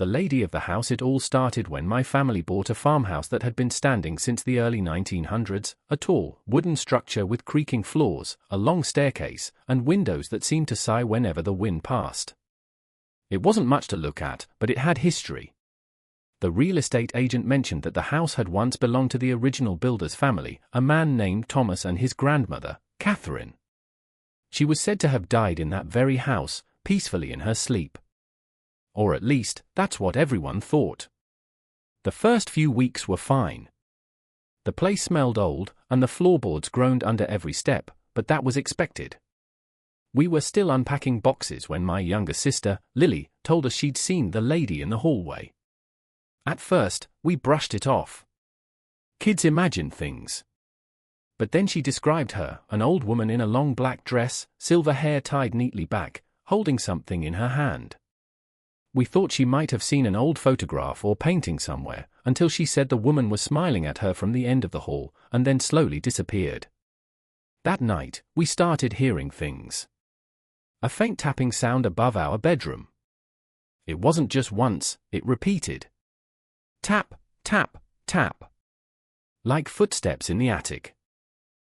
the lady of the house. It all started when my family bought a farmhouse that had been standing since the early 1900s, a tall, wooden structure with creaking floors, a long staircase, and windows that seemed to sigh whenever the wind passed. It wasn't much to look at, but it had history. The real estate agent mentioned that the house had once belonged to the original builder's family, a man named Thomas and his grandmother, Catherine. She was said to have died in that very house, peacefully in her sleep. Or at least, that's what everyone thought. The first few weeks were fine. The place smelled old, and the floorboards groaned under every step, but that was expected. We were still unpacking boxes when my younger sister, Lily, told us she'd seen the lady in the hallway. At first, we brushed it off. Kids imagine things. But then she described her, an old woman in a long black dress, silver hair tied neatly back, holding something in her hand. We thought she might have seen an old photograph or painting somewhere, until she said the woman was smiling at her from the end of the hall, and then slowly disappeared. That night, we started hearing things. A faint tapping sound above our bedroom. It wasn't just once, it repeated. Tap, tap, tap. Like footsteps in the attic.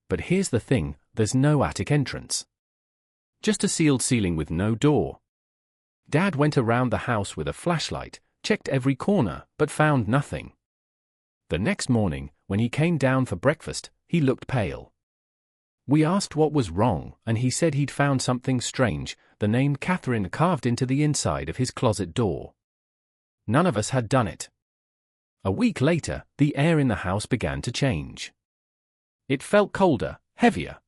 But here's the thing, there's no attic entrance. Just a sealed ceiling with no door. Dad went around the house with a flashlight, checked every corner, but found nothing. The next morning, when he came down for breakfast, he looked pale. We asked what was wrong, and he said he'd found something strange, the name Catherine carved into the inside of his closet door. None of us had done it. A week later, the air in the house began to change. It felt colder, heavier.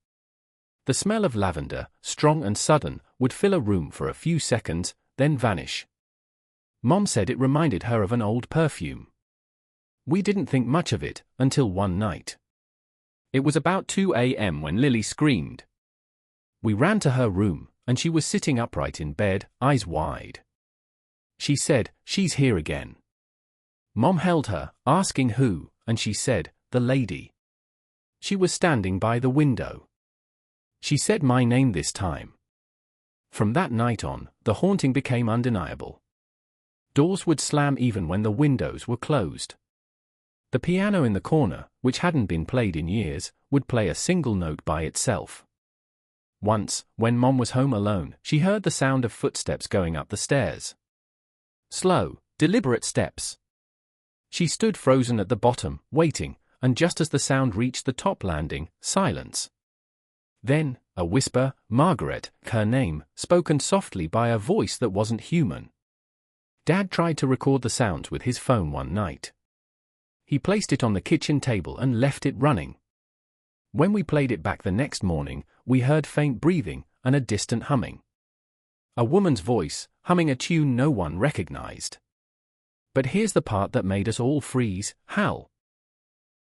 The smell of lavender, strong and sudden, would fill a room for a few seconds, then vanish. Mom said it reminded her of an old perfume. We didn't think much of it, until one night. It was about 2 a.m. when Lily screamed. We ran to her room, and she was sitting upright in bed, eyes wide. She said, "She's here again." Mom held her, asking who, and she said, "The lady." She was standing by the window. She said my name this time. From that night on, the haunting became undeniable. Doors would slam even when the windows were closed. The piano in the corner, which hadn't been played in years, would play a single note by itself. Once, when Mom was home alone, she heard the sound of footsteps going up the stairs. Slow, deliberate steps. She stood frozen at the bottom, waiting, and just as the sound reached the top landing, silence. Then, a whisper, Margaret, her name, spoken softly by a voice that wasn't human. Dad tried to record the sounds with his phone one night. He placed it on the kitchen table and left it running. When we played it back the next morning, we heard faint breathing and a distant humming. A woman's voice, humming a tune no one recognized. But here's the part that made us all freeze, Hal.